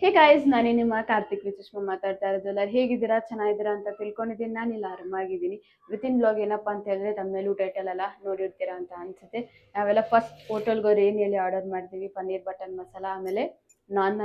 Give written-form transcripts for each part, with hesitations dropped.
Hey guys, ನಾನೇ ನಿಮ್ಮ ಕಾರ್ತಿಕ್ ವಿಚುಷ್ಮಾ ಮಾತಾಡ್ತಾ ಇರೋದು. ಎಲ್ಲರೂ ಹೇಗಿದ್ದೀರಾ? ಚೆನ್ನಾಗಿದ್ದೀರಾ ಅಂತ ತಿಳ್ಕೊಂಡಿದ್ದೀನಿ. ನಾನಿಲ್ಲ, ಆರಾಮಾಗಿದ್ದೀನಿ. ವಿತಿನ್ ಬ್ಲಾಗ್ ಏನಪ್ಪ ಅಂತ ಹೇಳಿದ್ರೆ ತಮ್ಮೇಲೂ ಟೈಟಲ್ ಎಲ್ಲ ನೋಡಿರ್ತೀರಾ ಅಂತ ಅನ್ಸುತ್ತೆ. ನಾವೆಲ್ಲ ಫಸ್ಟ್ ಹೋಟೆಲ್ಗೆ ಹೋಗಿ ಏನು ಹೇಳಿ ಆರ್ಡರ್ ಮಾಡ್ತೀವಿ, ಪನ್ನೀರ್ ಬಟರ್ ಮಸಾಲ, ಆಮೇಲೆ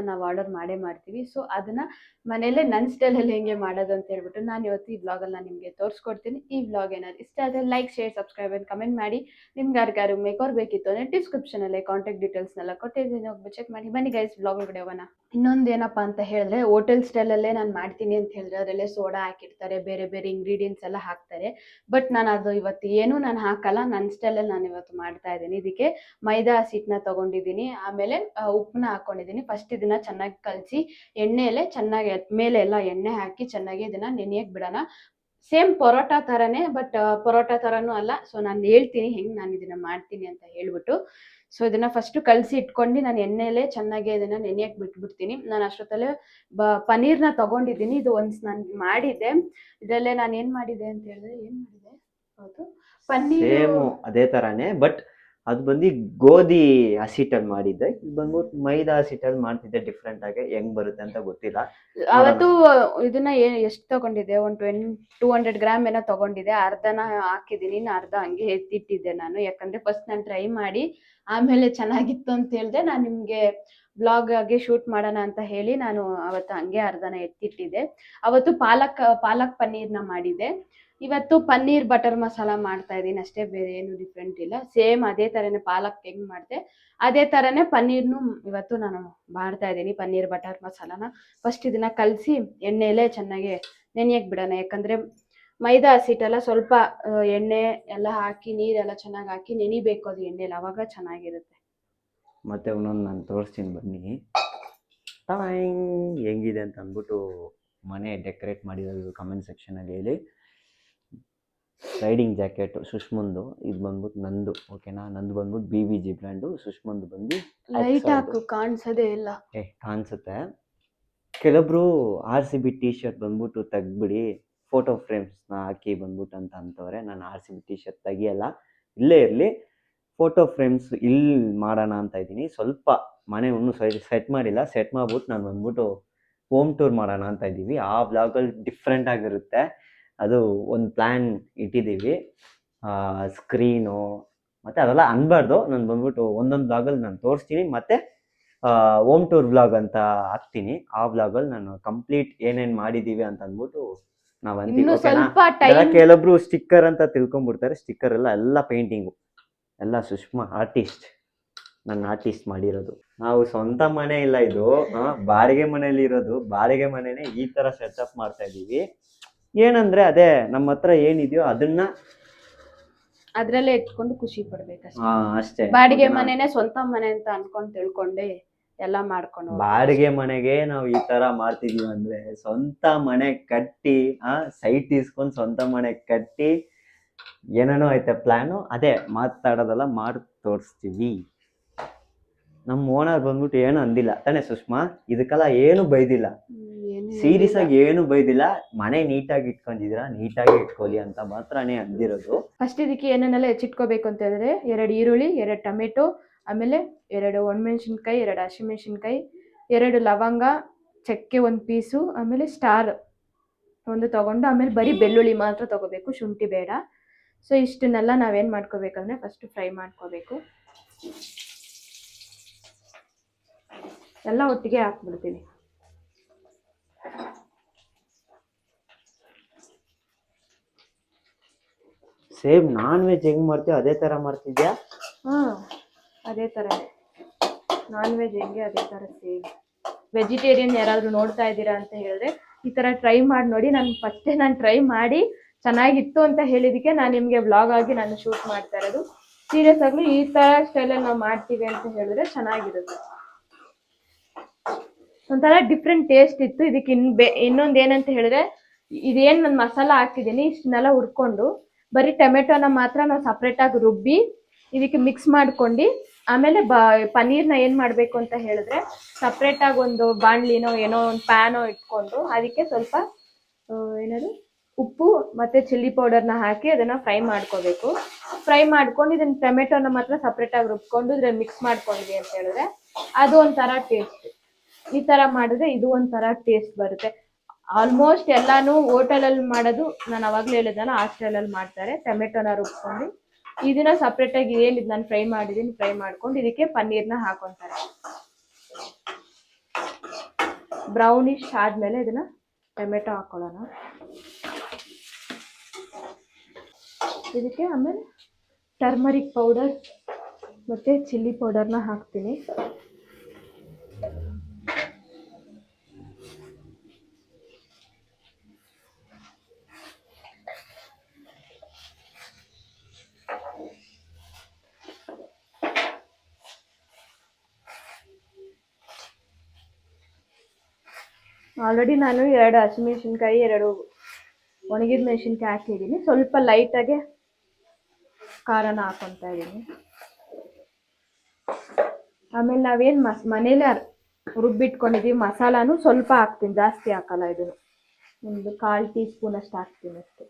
ನಾವು ಆರ್ಡರ್ ಮಾಡೇ ಮಾಡ್ತೀವಿ. ಸೊ ಅದನ್ನ ಮನೇಲೆ ನನ್ನ ಸ್ಟೈಲಲ್ಲಿ ಹೆಂಗೆ ಮಾಡೋದು ಅಂತ ಹೇಳ್ಬಿಟ್ಟು ನಾನು ಇವತ್ತು ಈ ಬ್ಲಾಗಲ್ಲಿ ನಿಮಗೆ ತೋರಿಸ್ಕೊಡ್ತೀನಿ. ಈ ಬ್ಲಾಗ್ ಏನಾದ್ರು ಇಷ್ಟ ಆದರೆ like, share, subscribe and comment ಮಾಡಿ. ನಿಮ್ಗೆ ಯಾರಿಗಾರು ಮೇಕರ್ ಬೇಕಿತ್ತು ಅಂದರೆ ಡಿಸ್ಕ್ರಿಪ್ಷನಲ್ಲಿ ಕಾಂಟ್ಯಾಕ್ಟ್ ಡೀಟೇಲ್ಸ್ನೆಲ್ಲ ಕೊಟ್ಟಿದ್ದೀನಿ, ಹೋಗಿ ಚೆಕ್ ಮಾಡಿ. ಬನ್ನಿ ಗೈಸ್, ಬ್ಲಾಗ್ ವಿಡಿಯೋ ಹೋಗೋಣ. ಇನ್ನೊಂದು ಏನಪ್ಪ ಅಂತ ಹೇಳಿದ್ರೆ, ಹೋಟೆಲ್ ಸ್ಟೈಲಲ್ಲೇ ನಾನು ಮಾಡ್ತೀನಿ ಅಂತ ಹೇಳಿದ್ರೆ ಅದರಲ್ಲೇ ಸೋಡಾ ಹಾಕಿರ್ತಾರೆ, ಬೇರೆ ಬೇರೆ ಇಂಗ್ರೀಡಿಯೆಂಟ್ಸ್ ಎಲ್ಲ ಹಾಕ್ತಾರೆ. ಬಟ್ ನಾನು ಅದು ಇವತ್ತು ಏನೂ ನಾನು ಹಾಕಲ್ಲ, ನನ್ನ ಸ್ಟೈಲಲ್ಲಿ ನಾನು ಇವತ್ತು ಮಾಡ್ತಾ ಇದ್ದೀನಿ. ಇದಕ್ಕೆ ಮೈದಾ ಹಸಿಟ್ಟನ್ನ ತೊಗೊಂಡಿದ್ದೀನಿ, ಆಮೇಲೆ ಉಪ್ಪನ್ನ ಹಾಕ್ಕೊಂಡಿದ್ದೀನಿ. ಫಸ್ಟ್ ಇದನ್ನು ಚೆನ್ನಾಗಿ ಕಲಸಿ ಎಣ್ಣೆಯಲ್ಲೇ ಚೆನ್ನಾಗಿ ಮೇಲೆ ಎಲ್ಲ ಎಣ್ಣೆ ಹಾಕಿ ಚೆನ್ನಾಗಿ ಇದನ್ನು ನೆನೆಯಕ್ಕೆ ಬಿಡೋಣ. ಸೇಮ್ ಪರೋಟ ಥರನೇ, ಬಟ್ ಪರೋಟ ಥರನೂ ಅಲ್ಲ. ಸೊ ನಾನು ಹೇಳ್ತೀನಿ ಹೆಂಗೆ ನಾನು ಇದನ್ನು ಮಾಡ್ತೀನಿ ಅಂತ ಹೇಳ್ಬಿಟ್ಟು. ಸೊ ಇದನ್ನು ಫಸ್ಟು ಕಲಸಿ ಇಟ್ಕೊಂಡು ನಾನು ಎಣ್ಣೆಲೆ ಚೆನ್ನಾಗಿ ಇದನ್ನು ನೆನೆಯಕ್ಕೆ ಬಿಟ್ಬಿಡ್ತೀನಿ. ನಾನು ಅಷ್ಟೊತ್ತಲ್ಲೇ ಪನ್ನೀರ್ನ ತೊಗೊಂಡಿದ್ದೀನಿ. ಇದು ಒಂದು ನಾನು ಮಾಡಿದ್ದೆ. ಇದರಲ್ಲೇ ನಾನು ಏನು ಮಾಡಿದೆ ಅಂತ ಹೇಳಿದ್ರೆ ಹೌದು, ಪನ್ನೀರು ಅದೇ ಥರನೇ, ಬಟ್ ಅದು ಬಂದು ಗೋಧಿ ಹಸಿಟ್ಟಲ್ಲಿ ಮಾಡಿದ್ದೆ. ಇದು ಬಂದ್ಬಿಟ್ಟು ಮೈದಾ ಹಸಿಟ್ಟಲ್ಲಿ ಮಾಡ್ತಿದ್ದೆ. ಡಿಫ್ರೆಂಟ್ ಆಗಿ ಹೆಂಗ್ ಬರುತ್ತೆ ಅಂತ ಗೊತ್ತಿಲ್ಲ. ಅವತ್ತು ಇದನ್ನ ಎಷ್ಟು ತಗೊಂಡಿದ್ದೆ, ಒಂದು 200 ಗ್ರಾಮ್ ಏನೋ ತಗೊಂಡಿದ್ದೆ. ಅರ್ಧನ ಹಾಕಿದ್ದೀನಿ, ಇನ್ನು ಅರ್ಧ ಹಂಗೆ ಎತ್ತಿಟ್ಟಿದ್ದೆ ನಾನು. ಯಾಕಂದ್ರೆ ಫಸ್ಟ್ ನಾನು ಟ್ರೈ ಮಾಡಿ ಆಮೇಲೆ ಚೆನ್ನಾಗಿತ್ತು ಅಂತ ಹೇಳಿದೆ. ನಾನು ನಿಮಗೆ ಬ್ಲಾಗ್ ಆಗಿ ಶೂಟ್ ಮಾಡೋಣ ಅಂತ ಹೇಳಿ ನಾನು ಅವತ್ತು ಹಂಗೆ ಅರ್ಧನ ಎತ್ತಿಟ್ಟಿದ್ದೆ. ಅವತ್ತು ಪಾಲಕ್ ಪನ್ನೀರ್ನ ಮಾಡಿದ್ದೆ. ಇವತ್ತು ಪನ್ನೀರ್ ಬಟರ್ ಮಸಾಲ ಮಾಡ್ತಾ ಇದ್ದೀನಿ ಅಷ್ಟೇ, ಬೇರೆ ಏನು ಡಿಫ್ರೆಂಟ್ ಇಲ್ಲ. ಸೇಮ್ ಅದೇ ಥರನೇ ಪಾಲಕ್ ಹೆಂಗ್ ಮಾಡಿದೆ ಅದೇ ಥರನೇ ಪನ್ನೀರ್ನು ಇವತ್ತು ನಾನು ಮಾಡ್ತಾ ಇದ್ದೀನಿ. ಪನ್ನೀರ್ ಬಟರ್ ಮಸಾಲಾನ ಫಸ್ಟ್ ಇದನ್ನ ಕಲಸಿ ಎಣ್ಣೆಲೆ ಚೆನ್ನಾಗಿ ನೆನೆಯಕ್ಕೆ ಬಿಡೋಣ. ಯಾಕಂದರೆ ಮೈದಾ ಹಸಿಟ್ಟೆಲ್ಲ ಸ್ವಲ್ಪ ಎಣ್ಣೆ ಎಲ್ಲ ಹಾಕಿ ನೀರೆಲ್ಲ ಚೆನ್ನಾಗಿ ಹಾಕಿ ನೆನಿಬೇಕು ಅದು ಎಣ್ಣೆಲಿ, ಅವಾಗ ಚೆನ್ನಾಗಿರುತ್ತೆ. ಮತ್ತೆ ಒಂದೊಂದು ನಾನು ತೋರಿಸ್ತೀನಿ ಬನ್ನಿ. ಹೆಂಗಿದೆ ಅಂತ ಅಂದ್ಬಿಟ್ಟು ಮನೆ ಡೆಕೋರೇಟ್ ಮಾಡಿರೋದು ಕಮೆಂಟ್ ಸೆಕ್ಷನಲ್ಲಿ ಹೇಳಿ. ರೈಡಿಂಗ್ ಜಾಕೆಟ್ ಸುಷ್ಮಂದು, ಇದು ಬಂದ್ಬಿಟ್ಟು ನಂದು. ಓಕೆನಾ? ನಂದು ಬಂದ್ಬಿಟ್ಟು BBG ಬ್ರ್ಯಾಂಡು, ಸುಷ್ಮಂದು ಬಂದು ಲೈಟ್ ಹಾಕು, ಕಾಣಿಸೋದೇ ಇಲ್ಲ. ಕಾಣಿಸುತ್ತೆ. ಕೆಲವೊಬ್ರು RCB ಟಿ ಶರ್ಟ್ ಬಂದ್ಬಿಟ್ಟು ತೆಗ್ದ್ಬಿಡಿ, ಫೋಟೋ ಫ್ರೇಮ್ಸ್ನ ಹಾಕಿ ಬಂದ್ಬಿಟ್ಟು ಅಂತ ಅಂತವ್ರೆ. ನಾನು RCB ಟಿ ಶರ್ಟ್ ತೆಗಿಯಲ್ಲ, ಇಲ್ಲೇ ಇರಲಿ. ಫೋಟೋ ಫ್ರೇಮ್ಸ್ ಇಲ್ಲಿ ಮಾಡೋಣ ಅಂತ ಇದ್ದೀನಿ. ಸ್ವಲ್ಪ ಮನೆ ಇನ್ನೂ ಸೆಟ್ ಮಾಡಿಲ್ಲ. ಸೆಟ್ ಮಾಡ್ಬಿಟ್ಟು ನಾನು ಬಂದ್ಬಿಟ್ಟು ಹೋಮ್ ಟೂರ್ ಮಾಡೋಣ ಅಂತ ಇದ್ದೀವಿ. ಆ ಬ್ಲಾಗಲ್ಲಿ ಡಿಫ್ರೆಂಟ್ ಆಗಿರುತ್ತೆ. ಅದು ಒಂದು ಪ್ಲ್ಯಾನ್ ಇಟ್ಟಿದ್ದೀವಿ. ಸ್ಕ್ರೀನು ಮತ್ತು ಅದೆಲ್ಲ ಅನ್ಬಾರ್ದು. ನಾನು ಬಂದ್ಬಿಟ್ಟು ಒಂದೊಂದು ಬ್ಲಾಗಲ್ಲಿ ನಾನು ತೋರಿಸ್ತೀನಿ. ಮತ್ತು ಹೋಮ್ ಟೂರ್ ಬ್ಲಾಗ್ ಅಂತ ಹಾಕ್ತೀನಿ. ಆ ಬ್ಲಾಗಲ್ಲಿ ನಾನು ಕಂಪ್ಲೀಟ್ ಏನೇನು ಮಾಡಿದ್ದೀವಿ ಅಂತ ಅಂದ್ಬಿಟ್ಟು ನಾವು ಅಂತೀವಿ. ಕೆಲವೊಬ್ರು ಸ್ಟಿಕ್ಕರ್ ಅಂತ ತಿಳ್ಕೊಂಡ್ಬಿಡ್ತಾರೆ. ಸ್ಟಿಕ್ಕರ್ ಎಲ್ಲ ಪೇಂಟಿಂಗು ಎಲ್ಲ ಸುಷ್ಮಾ ಆರ್ಟಿಸ್ಟ್, ನನ್ನ ಆರ್ಟಿಸ್ಟ್ ಮಾಡಿರೋದು. ನಾವು ಸ್ವಂತ ಮನೆ ಇಲ್ಲ, ಇದು ಬಾಡಿಗೆ ಮನೇಲಿ ಇರೋದು. ಬಾಡಿಗೆ ಮನೆನೇ ಈ ಥರ ಸೆಟಪ್ ಮಾಡ್ತಾ ಇದ್ದೀವಿ. ಏನಂದ್ರೆ ಅದೇ ನಮ್ಮ ಹತ್ರ ಏನಿದೆಯೋ ಅದನ್ನ ಅದ್ರಲ್ಲೇ ಇಟ್ಕೊಂಡು ಖುಷಿ ಪಡ್ಬೇಕಷ್ಟೇ. ಅಷ್ಟೇ. ಬಾಡಿಗೆ ಮನೆನೇ ಸ್ವಂತ ಮನೆ ಅಂತ ಅನ್ಕೊಂಡು ತಿಳ್ಕೊಂಡೆ ಎಲ್ಲ ಮಾಡ್ಕೊಂಡು. ಬಾಡಿಗೆ ಮನೆಗೆ ನಾವು ಈ ತರ ಮಾಡ್ತಿದೀವಿ ಅಂದ್ರೆ, ಸ್ವಂತ ಮನೆ ಕಟ್ಟಿ ಸೈಟ್ ಇಸ್ಕೊಂಡು ಸ್ವಂತ ಮನೆ ಕಟ್ಟಿ ಏನೇನೋ ಐತೆ ಪ್ಲಾನು. ಅದೇ ಮಾತಾಡೋದೆಲ್ಲ ಮಾಡಿ ತೋರಿಸ್ತೀವಿ. ನಮ್ಮ ಓನರ್ ಬಂದ್ಬಿಟ್ಟು ಏನು ಅಂದಿಲ್ಲ ತಾನೇ ಸುಷ್ಮಾ? ಇದಕ್ಕೆಲ್ಲ ಏನು ಬೈದಿಲ್ಲ, ಸೀರಿಯಸ್ ಆಗಿ ಏನು ಬೈದಿಲ್ಲ. ಮನೆ ನೀಟಾಗಿ ಇಟ್ಕೊಂಡಿದ್ದೀರಾ, ನೀಟಾಗಿ ಇಟ್ಕೊಳ್ಳಿ ಅಂತ ಮಾತ್ರನೇ ಅಂದಿರೋದು. ಫಸ್ಟ್ ಇದಕ್ಕೆ ಏನೇನೆಲ್ಲ ಹೆಚ್ಚಿಟ್ಕೋಬೇಕು ಅಂತ ಹೇಳಿದ್ರೆ, 2 ಈರುಳ್ಳಿ, 2 ಟೊಮೆಟೊ, ಆಮೇಲೆ 2 ಒಣಮೆಣಸಿನ್ಕಾಯಿ, 2 ಹಸಿಮೆಣಸಿನ್ಕಾಯಿ, 2 ಲವಂಗ, ಚಕ್ಕೆ 1 ಪೀಸು, ಆಮೇಲೆ ಸ್ಟಾರ್ 1 ತಗೊಂಡು, ಆಮೇಲೆ ಬರೀ ಬೆಳ್ಳುಳ್ಳಿ ಮಾತ್ರ ತಗೋಬೇಕು, ಶುಂಠಿ ಬೇಡ. ಸೊ ಇಷ್ಟನ್ನೆಲ್ಲ ನಾವೇನು ಮಾಡ್ಕೋಬೇಕಂದ್ರೆ ಫಸ್ಟ್ ಫ್ರೈ ಮಾಡ್ಕೋಬೇಕು. ಎಲ್ಲ ಒಟ್ಟಿಗೆ ಹಾಕ್ಬಿಡ್ತೀನಿ. ಸೇಮ್ ನಾನ್ ವೆಜ್ ಹೆಂಗ್ ಮಾಡ್ತೀವಿ ಅದೇ ತರ ಮಾಡ್ತಿದ್ಯಾ? ಅದೇ ಥರ ನಾನ್ ವೆಜ್ ಹೆಂಗೆ ಅದೇ ಥರ ಸೇಮ್. ವೆಜಿಟೇರಿಯನ್ ಯಾರಾದರೂ ನೋಡ್ತಾ ಇದ್ದೀರಾ ಅಂತ ಹೇಳಿದ್ರೆ ಈ ಥರ ಟ್ರೈ ಮಾಡಿ ನೋಡಿ. ನಾನು ಟ್ರೈ ಮಾಡಿ ಚೆನ್ನಾಗಿತ್ತು ಅಂತ ಹೇಳಿದಕ್ಕೆ ನಾನು ನಿಮಗೆ ವ್ಲಾಗ್ ಆಗಿ ನಾನು ಶೂಟ್ ಮಾಡ್ತಾ ಇರೋದು. ಸೀರಿಯಸ್ ಆಗಲಿ ಈ ಥರ ಸ್ಟೈಲಲ್ಲಿ ನಾವು ಮಾಡ್ತೀವಿ ಅಂತ ಹೇಳಿದ್ರೆ ಚೆನ್ನಾಗಿರುತ್ತೆ. ಒಂಥರ ಡಿಫ್ರೆಂಟ್ ಟೇಸ್ಟ್ ಇತ್ತು. ಇದಕ್ಕೆ ಇನ್ನೊಂದು ಏನಂತ ಹೇಳಿದ್ರೆ, ಇದೇನು ನಾನು ಮಸಾಲ ಹಾಕಿದ್ದೀನಿ ಇಷ್ಟನ್ನೆಲ್ಲ ಹುರ್ಕೊಂಡು ಬರೀ ಟೊಮೆಟೊನ ಮಾತ್ರ ನಾವು ಸಪ್ರೇಟಾಗಿ ರುಬ್ಬಿ ಇದಕ್ಕೆ ಮಿಕ್ಸ್ ಮಾಡ್ಕೊಂಡು, ಆಮೇಲೆ ಪನ್ನೀರ್ನ ಏನು ಮಾಡಬೇಕು ಅಂತ ಹೇಳಿದ್ರೆ ಸಪ್ರೇಟಾಗಿ ಒಂದು ಬಾಣಲಿನೋ ಏನೋ ಒಂದು ಪ್ಯಾನೋ ಇಟ್ಕೊಂಡು ಅದಕ್ಕೆ ಸ್ವಲ್ಪ ಉಪ್ಪು ಮತ್ತು ಚಿಲ್ಲಿ ಪೌಡರ್ನ ಹಾಕಿ ಅದನ್ನು ಫ್ರೈ ಮಾಡ್ಕೋಬೇಕು. ಫ್ರೈ ಮಾಡ್ಕೊಂಡು ಇದನ್ನು ಟೊಮೆಟೊನ ಮಾತ್ರ ಸಪ್ರೇಟಾಗಿ ರುಬ್ಕೊಂಡು ಇದ್ರಲ್ಲಿ ಮಿಕ್ಸ್ ಮಾಡ್ಕೊಂಡ್ವಿ ಅಂತ ಹೇಳಿದ್ರೆ ಅದು ಒಂಥರ ಟೇಸ್ಟ್. ಈ ತರ ಮಾಡಿದ್ರೆ ಇದು ಒಂಥರ ಟೇಸ್ಟ್ ಬರುತ್ತೆ. ಆಲ್ಮೋಸ್ಟ್ ಎಲ್ಲಾನು ಹೋಟೆಲಲ್ಲಿ ಮಾಡೋದು ನಾನು ಅವಾಗಲೇ ಹೇಳಿದ್ನಲ್ಲ ಆ ಸ್ಟೈಲಲ್ಲಿ ಮಾಡ್ತಾರೆ. ಟೊಮೆಟೊನ ರುಬ್ಕೊಂಡು ಇದನ್ನ ಸಪ್ರೇಟಾಗಿ ಏನಿದ್ ನಾನು ಫ್ರೈ ಮಾಡಿದ್ದೀನಿ, ಫ್ರೈ ಮಾಡ್ಕೊಂಡು ಇದಕ್ಕೆ ಪನ್ನೀರ್ನ ಹಾಕೊಂತಾರೆ. ಬ್ರೌನಿಶ್ ಆದ್ಮೇಲೆ ಇದನ್ನ ಟೊಮೆಟೊ ಹಾಕೊಳ್ಳೋಣ. ಇದಕ್ಕೆ ಆಮೇಲೆ ಟರ್ಮರಿಕ್ ಪೌಡರ್ ಮತ್ತೆ ಚಿಲ್ಲಿ ಪೌಡರ್ನ ಹಾಕ್ತೀನಿ. ಆಲ್ರೆಡಿ ನಾನು 2 ಹಸಿಮೆಣಸಿನ್ಕಾಯಿ 2 ಒಣಗಿದ ಮೆಣಸಿನ್ಕಾಯಿ ಹಾಕಿದ್ದೀನಿ. ಸ್ವಲ್ಪ ಲೈಟಾಗೆ ಖಾರನ ಹಾಕೊತಾ ಇದ್ದೀನಿ. ಆಮೇಲೆ ನಾವೇನು ಮನೇಲೆ ರುಬ್ಬಿಟ್ಕೊಂಡಿದ್ದೀವಿ ಮಸಾಲಾನು ಸ್ವಲ್ಪ ಹಾಕ್ತೀನಿ, ಜಾಸ್ತಿ ಹಾಕಲ್ಲ. ಇದನ್ನು ಒಂದು 1/4 ಟೀ ಸ್ಪೂನ್ ಅಷ್ಟು ಹಾಕ್ತೀನಿ ಅಷ್ಟೇ.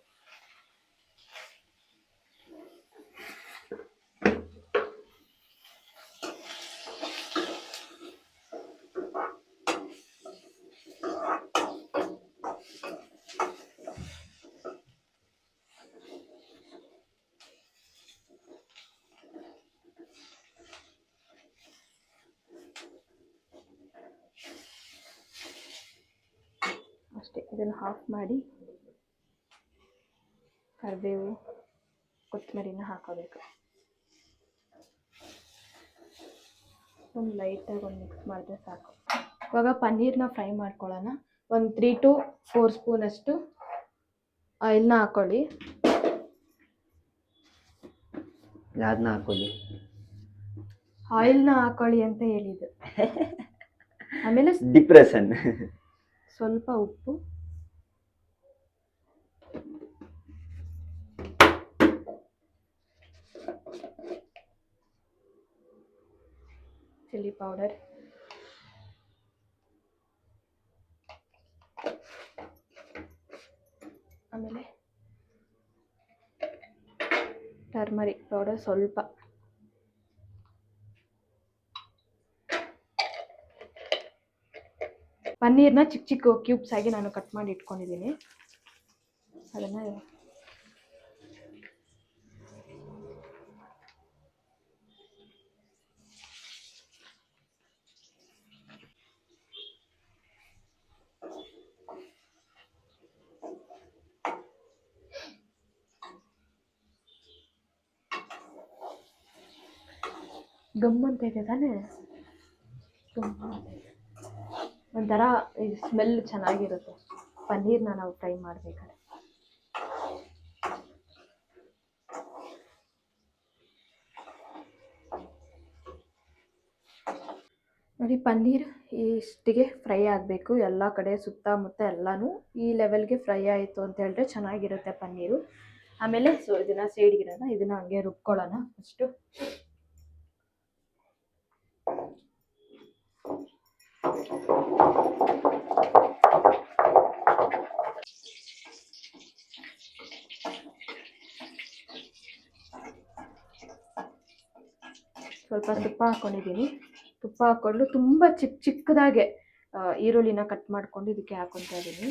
ಅಷ್ಟೇ, ಇದನ್ನು ಆಫ್ ಮಾಡಿ ಕರಿಬೇವು ಕೊತ್ತಂಬರಿನ ಹಾಕೋಬೇಕು. ಒಂದು ಲೈಟಾಗಿ ಒಂದು ಮಿಕ್ಸ್ ಮಾಡಿದ್ರೆ ಸಾಕು. ಇವಾಗ ಪನ್ನೀರ್ನ ಫ್ರೈ ಮಾಡ್ಕೊಳ್ಳೋಣ. ಒಂದು 3 to 4 ಸ್ಪೂನ್ ಅಷ್ಟು ಆಯಿಲ್ನ ಹಾಕೊಳ್ಳಿ. ಯಾವ್ದನ್ನ ಹಾಕೊಳ್ಳಿ? ಆಯಿಲ್ನ ಹಾಕೊಳ್ಳಿ ಅಂತ ಹೇಳಿದ್ದು. ಆಮೇಲೆ ಡಿಪ್ರೆಷನ್. ಸ್ವಲ್ಪ ಉಪ್ಪು, ಚಿಲ್ಲಿ ಪೌಡರ್, ಆಮೇಲೆ ಟರ್ಮರಿಕ್ ಪೌಡರ್ ಸ್ವಲ್ಪ, ಪನ್ನೀರ್ನ ಚಿಕ್ಕ ಚಿಕ್ಕ ಕ್ಯೂಬ್ಸ್ ಆಗಿ ನಾನು ಕಟ್ ಮಾಡಿ ಇಟ್ಕೊಂಡಿದ್ದೀನಿ. ಅದನ್ನು ಗಮ್ಮಂತ ಇದೆ ತಾನೇ, ಒಂಥರ ಸ್ಮೆಲ್ ಚೆನ್ನಾಗಿರುತ್ತೆ ಪನ್ನೀರ್ನ ನಾವು ಫ್ರೈ ಮಾಡಬೇಕಾದ್ರೆ. ನೋಡಿ, ಪನ್ನೀರ್ ಇಷ್ಟಿಗೆ ಫ್ರೈ ಆಗಬೇಕು. ಎಲ್ಲ ಕಡೆ ಸುತ್ತಮುತ್ತ ಎಲ್ಲನೂ ಈ ಲೆವೆಲ್ಗೆ ಫ್ರೈ ಆಯಿತು ಅಂತ ಹೇಳಿದ್ರೆ ಚೆನ್ನಾಗಿರುತ್ತೆ ಪನ್ನೀರು. ಆಮೇಲೆ ಇದನ್ನು ಸೈಡ್ಗಿರೋಣ, ಇದನ್ನು ಹಂಗೆ ರುಬ್ಕೊಳ್ಳೋಣ ಫಸ್ಟು. ಸ್ವಲ್ಪ ತುಪ್ಪ ಹಾಕ್ಕೊಂಡಿದ್ದೀನಿ. ತುಪ್ಪ ಹಾಕ್ಕೊಂಡು ತುಂಬ ಚಿಕ್ಕದಾಗೆ ಈರುಳ್ಳಿನ ಕಟ್ ಮಾಡ್ಕೊಂಡು ಇದಕ್ಕೆ ಹಾಕೊತಾ ಇದ್ದೀನಿ.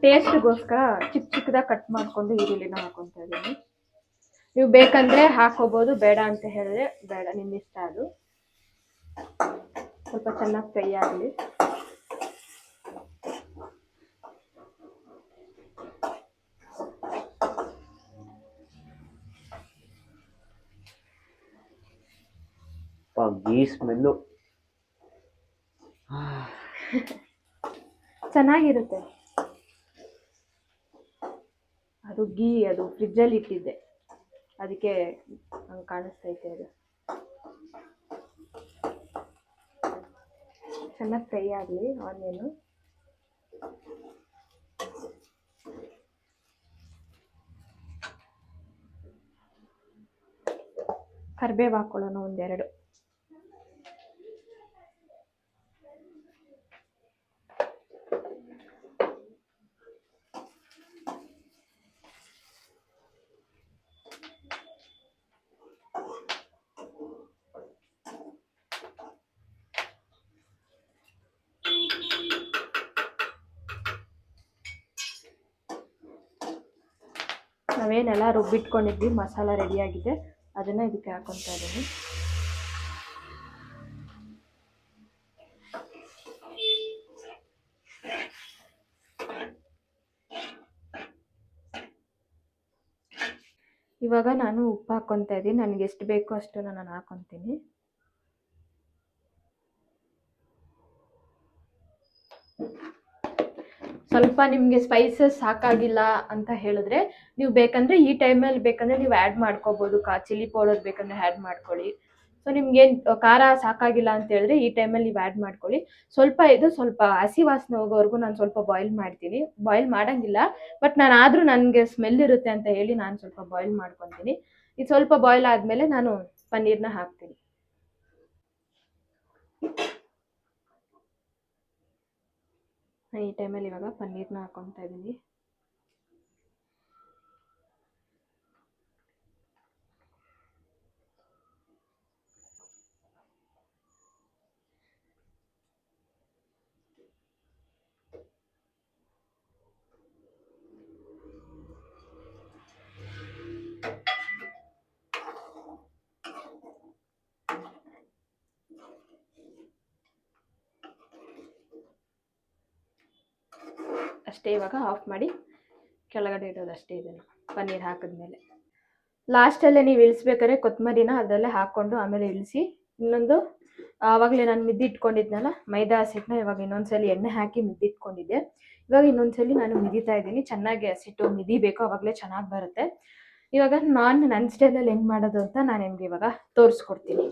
ಟೇಸ್ಟ್ಗೋಸ್ಕರ ಚಿಕ್ಕದಾಗಿ ಕಟ್ ಮಾಡ್ಕೊಂಡು ಈರುಳ್ಳಿನ ಹಾಕೊತಾ ಇದ್ದೀನಿ. ನೀವು ಬೇಕಂದರೆ ಹಾಕೋಬೋದು, ಬೇಡ ಅಂತ ಹೇಳಿದ್ರೆ ಬೇಡ, ನಿಮ್ಮ ಇಷ್ಟ ಅದು. ಸ್ವಲ್ಪ ಚೆನ್ನಾಗಿ ಫ್ರೈ ಆಗಲಿ. ಈ ಸ್ಮೆಲ್ಲು ಚೆನ್ನಾಗಿರುತ್ತೆ. ಅದು ಗೀ, ಅದು ಫ್ರಿಜ್ಜಲ್ಲಿ ಇಟ್ಟಿದ್ದೆ, ಅದಕ್ಕೆ ಹಂಗೆ ಕಾಣಿಸ್ತೈತೆ. ಅದು ಚೆನ್ನಾಗಿ ಫ್ರೈ ಆಗಲಿ ಆನಿಯನು. ಕರಿಬೇವು ಹಾಕೊಳ್ಳೋಣ ಒಂದೆರಡು. ನಾವೇನೆಲ್ಲ ರುಬ್ಬಿಟ್ಕೊಂಡಿದ್ವಿ ಮಸಾಲ ರೆಡಿಯಾಗಿದೆ, ಅದನ್ನು ಇದಕ್ಕೆ ಹಾಕೊತಾ ಇದ್ದೀನಿ. ಇವಾಗ ನಾನು ಉಪ್ಪು ಹಾಕ್ಕೊತಾ ಇದ್ದೀನಿ. ನನಗೆ ಎಷ್ಟು ಬೇಕೋ ಅಷ್ಟು ನಾನು ಹಾಕ್ಕೊತೀನಿ. ಸ್ವಲ್ಪ ನಿಮಗೆ ಸ್ಪೈಸಸ್ ಸಾಕಾಗಿಲ್ಲ ಅಂತ ಹೇಳಿದ್ರೆ ನೀವು ಬೇಕಂದರೆ ಈ ಟೈಮಲ್ಲಿ ಬೇಕಂದರೆ ನೀವು ಆ್ಯಡ್ ಮಾಡ್ಕೋಬೋದು. ಚಿಲ್ಲಿ ಪೌಡರ್ ಬೇಕಂದರೆ ಆ್ಯಡ್ ಮಾಡ್ಕೊಳ್ಳಿ. ಸೊ ನಿಮ್ಗೇನು ಖಾರ ಸಾಕಾಗಿಲ್ಲ ಅಂತ ಹೇಳಿದ್ರೆ ಈ ಟೈಮಲ್ಲಿ ನೀವು ಆ್ಯಡ್ ಮಾಡ್ಕೊಳ್ಳಿ. ಸ್ವಲ್ಪ ಹಸಿ ವಾಸನೆ ಹೋಗೋವರೆಗೂ ನಾನು ಸ್ವಲ್ಪ ಬಾಯ್ಲ್ ಮಾಡ್ತೀನಿ. ಬಾಯ್ಲ್ ಮಾಡೋಂಗಿಲ್ಲ, ಬಟ್ ನಾನು ಆದರೂ ನನಗೆ ಸ್ಮೆಲ್ ಇರುತ್ತೆ ಅಂತ ಹೇಳಿ ನಾನು ಸ್ವಲ್ಪ ಬಾಯ್ಲ್ ಮಾಡ್ಕೊತೀನಿ. ಇದು ಸ್ವಲ್ಪ ಬಾಯ್ಲ್ ಆದಮೇಲೆ ನಾನು ಪನ್ನೀರ್ನ ಹಾಕ್ತೀನಿ. ಈ ಟೈಮಲ್ಲಿ ಇವಾಗ ಪನ್ನೀರ್ನ ಹಾಕ್ಕೊತಾ ಇದ್ದೀನಿ. ಅಷ್ಟೇ, ಇವಾಗ ಆಫ್ ಮಾಡಿ ಕೆಳಗಡೆ ಇಡೋದು ಅಷ್ಟೇ. ಇದನ್ನು ಪನ್ನೀರ್ ಹಾಕಿದ್ಮೇಲೆ ಲಾಸ್ಟಲ್ಲೇ ನೀವು ಇಳಿಸ್ಬೇಕಾದ್ರೆ ಕೊತ್ತಂಬರಿನ ಅದರಲ್ಲೇ ಹಾಕ್ಕೊಂಡು ಆಮೇಲೆ ಇಳಿಸಿ. ಇನ್ನೊಂದು ಆವಾಗಲೇ ನಾನು ಮಿದ್ದಿಟ್ಕೊಂಡಿದ್ನಲ್ಲ ಮೈದಾ ಹಸಿಟ್ಟನ್ನ, ಇವಾಗ ಇನ್ನೊಂದ್ಸಲಿ ಎಣ್ಣೆ ಹಾಕಿ ಮಿದ್ದಿಟ್ಕೊಂಡಿದ್ದೆ. ಇವಾಗ ಇನ್ನೊಂದ್ಸಲಿ ನಾನು ಮಿದಿತಾ ಇದ್ದೀನಿ. ಚೆನ್ನಾಗಿ ಹಸಿಟ್ಟು ಮಿದಿಬೇಕು, ಆವಾಗಲೇ ಚೆನ್ನಾಗಿ ಬರುತ್ತೆ. ಇವಾಗ ನಾನು ನನ್ನ ಸ್ಟೈಲಲ್ಲಿ ಹೆಂಗೆ ಮಾಡೋದು ಅಂತ ನಾನು ನಿಮ್ಗೆ ಇವಾಗ ತೋರಿಸ್ಕೊಡ್ತೀನಿ.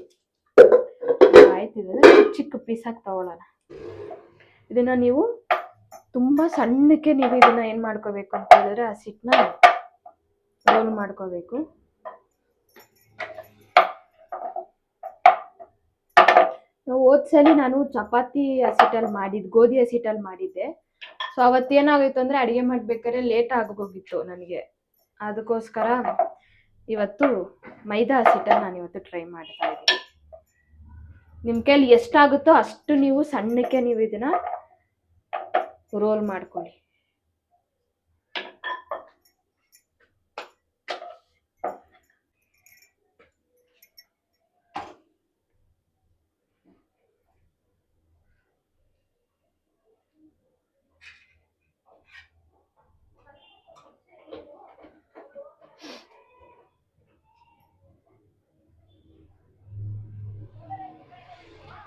ಆಯ್ತು, ಚಿಕ್ಕ ಪೀಸಾಗಿ ತಗೊಳ್ಳೋಣ. ಇದನ್ನು ನೀವು ತುಂಬ ಸಣ್ಣಕ್ಕೆ ನೀವು ಇದನ್ನು ಏನು ಮಾಡ್ಕೋಬೇಕು ಅಂತ ಹೇಳಿದ್ರೆ ಹಸಿಟ್ಟನ್ನ ರೋಲ್ ಮಾಡ್ಕೋಬೇಕು. ಹೋದ್ಸಲಿ ನಾನು ಚಪಾತಿ ಹಸಿಟ್ಟಲ್ಲಿ ಗೋಧಿ ಹಸಿಟ್ಟಲ್ಲಿ ಮಾಡಿದ್ದೆ. ಸೊ ಅವತ್ತೇನಾಗಿತ್ತು ಅಂದರೆ ಅಡುಗೆ ಮಾಡ್ಬೇಕಾದ್ರೆ ಲೇಟ್ ಆಗೋಗಿತ್ತು ನನಗೆ. ಅದಕ್ಕೋಸ್ಕರ ಇವತ್ತು ಮೈದಾ ಹಸಿಟ್ಟಲ್ಲಿ ನಾನು ಇವತ್ತು ಟ್ರೈ ಮಾಡ್ತಾ ಇದ್ದೀನಿ. ನಿಮ್ಮ ಕೈಲಿ ಎಷ್ಟಾಗುತ್ತೋ ಅಷ್ಟು ನೀವು ಸಣ್ಣಕ್ಕೆ ನೀವು ಇದನ್ನು ರೋಲ್ ಮಾಡ್ಕೊಳ್ಳಿ.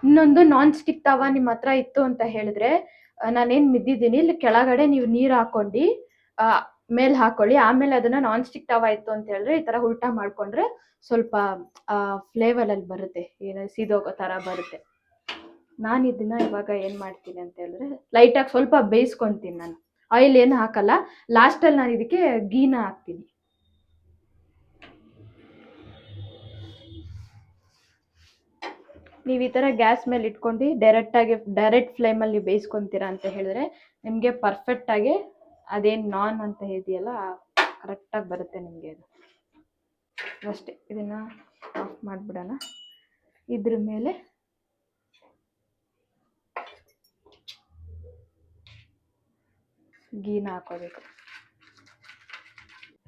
ಇನ್ನೊಂದು ನಾನ್ ಸ್ಟಿಕ್ ತವ ನಿಮ್ಮ ಹತ್ರ ಇತ್ತು ಅಂತ ಹೇಳಿದ್ರೆ ನಾನೇನು ಮಿದ್ದಿದ್ದೀನಿ ಇಲ್ಲಿ ಕೆಳಗಡೆ ನೀವು ನೀರು ಹಾಕೊಂಡು ಮೇಲೆ ಹಾಕೊಳ್ಳಿ. ಆಮೇಲೆ ಅದನ್ನ ನಾನ್ ಸ್ಟಿಕ್ ತವ ಇತ್ತು ಅಂತ ಹೇಳಿದ್ರೆ ಈ ಥರ ಉಲ್ಟಾ ಮಾಡಿಕೊಂಡ್ರೆ ಸ್ವಲ್ಪ ಫ್ಲೇವರಲ್ಲಿ ಬರುತ್ತೆ, ಏನೋ ಸೀದೋಗೋ ಥರ ಬರುತ್ತೆ. ನಾನು ಇದನ್ನ ಇವಾಗ ಏನು ಮಾಡ್ತೀನಿ ಅಂತ ಹೇಳಿದ್ರೆ ಲೈಟಾಗಿ ಸ್ವಲ್ಪ ಬೇಯಿಸ್ಕೊತೀನಿ. ನಾನು ಆಯಿಲ್ ಏನು ಹಾಕಲ್ಲ, ಲಾಸ್ಟಲ್ಲಿ ನಾನು ಇದಕ್ಕೆ ಗೀನ ಹಾಕ್ತೀನಿ. ನೀವು ಈ ಥರ ಗ್ಯಾಸ್ ಮೇಲೆ ಇಟ್ಕೊಂಡು ಡೈರೆಕ್ಟ್ ಫ್ಲೇಮಲ್ಲಿ ಬೇಯಿಸ್ಕೊತೀರಾ ಅಂತ ಹೇಳಿದ್ರೆ ನಿಮಗೆ ಪರ್ಫೆಕ್ಟಾಗಿ ಅದೇನು ನಾನ್ ಅಂತ ಇದೆಯಲ್ಲ ಕರೆಕ್ಟಾಗಿ ಬರುತ್ತೆ ನಿಮಗೆ. ಅದು ಅಷ್ಟೇ. ಇದನ್ನು ಆಫ್ ಮಾಡಿಬಿಡೋಣ. ಇದ್ರ ಮೇಲೆ ಗೀನ ಹಾಕೋಬೇಕು.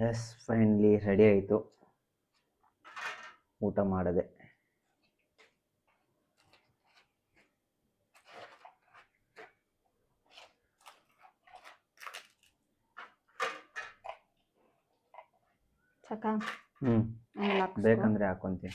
ಎಸ್, ಫೈನಲಿ ರೆಡಿ ಆಯಿತು, ಊಟ ಮಾಡಿದೆ. ಸಾಕಾ? ಬೇಕಂದ್ರೆ ಹಾಕೊಂತೀನಿ.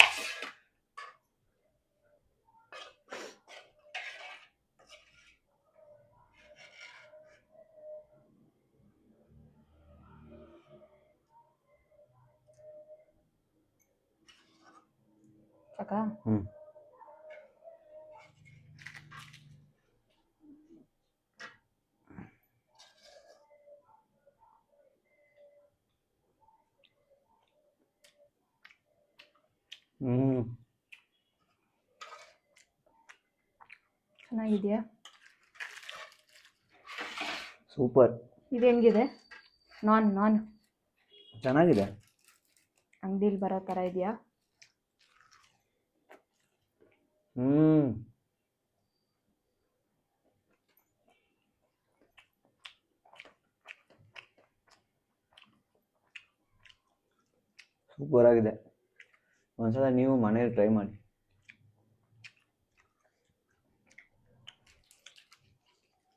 ಸಾಕಾ? ಚೆನ್ನಾಗಿದೆಯಾ? ಸೂಪರ್. ಇದು ಹೆಂಗಿದೆ? ನಾನ್ ಚೆನ್ನಾಗಿದೆ. ಅಂಗಡಿಲಿ ಬರೋ ಥರ ಇದೆಯಾ? ಸೂಪರ್ ಆಗಿದೆ. ಒಂದ್ಸಲ ನೀವು ಮನೇಲಿ ಟ್ರೈ ಮಾಡಿ.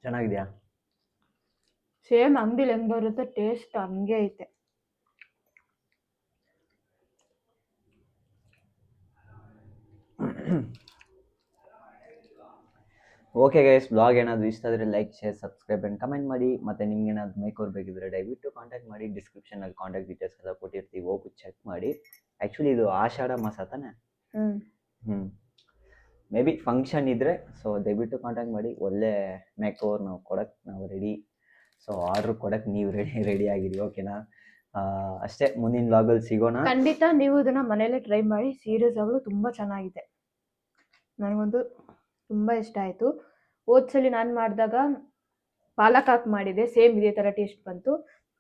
ಚೆನ್ನಾಗಿದೆಯಾ? ಸೇಮ್ ಅಂಗಡಿಲಿ ಹೆಂಗ್ ಬರುತ್ತೆ ಟೇಸ್ಟ್ ಹಂಗೆ ಐತೆ. ಓಕೆ ಗೈಸ್, ಬ್ಲಾಗ್ ಏನಾದರೂ ಇಷ್ಟ ಆದರೆ like, share, subscribe and comment ಮಾಡಿ. ಮತ್ತು ನಿಮ್ಗೆ ಏನಾದರೂ ಮೇಕೋರ್ ಬೇಕಿದ್ರೆ ದಯವಿಟ್ಟು ಕಾಂಟ್ಯಾಕ್ಟ್ ಮಾಡಿ. ಡಿಸ್ಕ್ರಿಪ್ಷನಲ್ಲಿ ಕಾಂಟ್ಯಾಕ್ಟ್ ಡೀಟೇಲ್ಸ್ ಎಲ್ಲ ಕೊಟ್ಟಿರ್ತೀವಿ, ಹೋಗಿ ಚೆಕ್ ಮಾಡಿ. ಆ್ಯಕ್ಚುಲಿ ಇದು ಆಷಾಢ ಮಾಸ ತಾನೆ. ಮೇ ಬಿ ಫಂಕ್ಷನ್ ಇದ್ದರೆ ಸೊ ದಯವಿಟ್ಟು ಕಾಂಟ್ಯಾಕ್ಟ್ ಮಾಡಿ. ಒಳ್ಳೆ ಮೇಕೋರ್ ನಾವು ಕೊಡೋಕ್ಕೆ ನಾವು ರೆಡಿ. ಸೊ ಆರ್ಡ್ರ್ ಕೊಡೋಕ್ಕೆ ನೀವು ರೆಡಿ ಆಗಿರಿ, ಓಕೆನಾ? ಅಷ್ಟೇ, ಮುಂದಿನ ಬ್ಲಾಗಲ್ಲಿ ಸಿಗೋಣ. ಖಂಡಿತ ನೀವು ಇದನ್ನ ಮನೇಲೆ ಟ್ರೈ ಮಾಡಿ. ಸೀರಿಯಸ್ ಆಗಲು ತುಂಬ ಚೆನ್ನಾಗಿದೆ. ನನಗಂತೂ ತುಂಬ ಇಷ್ಟ ಆಯಿತು. ಹೋದ್ಸಲಿ ನಾನು ಮಾಡಿದಾಗ ಪಾಲಕ್ ಹಾಕಿ ಮಾಡಿದೆ, ಸೇಮ್ ಇದೇ ಥರ ಟೇಸ್ಟ್ ಬಂತು.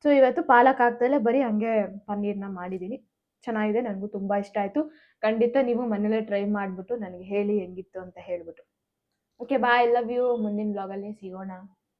ಸೊ ಇವತ್ತು ಪಾಲಕ್ ಹಾಕ್ದಲ್ಲೇ ಬರೀ ಹಂಗೆ ಪನ್ನೀರ್ನ ಮಾಡಿದ್ದೀನಿ. ಚೆನ್ನಾಗಿದೆ, ನನಗೂ ತುಂಬ ಇಷ್ಟ ಆಯಿತು. ಖಂಡಿತ ನೀವು ಮನೇಲೆ ಟ್ರೈ ಮಾಡಿಬಿಟ್ಟು ನನಗೆ ಹೇಳಿ ಹೆಂಗಿತ್ತು ಅಂತ ಹೇಳ್ಬಿಟ್ಟು. Okay bye, love you. ಮುಂದಿನ ಬ್ಲಾಗಲ್ಲಿ ಸಿಗೋಣ.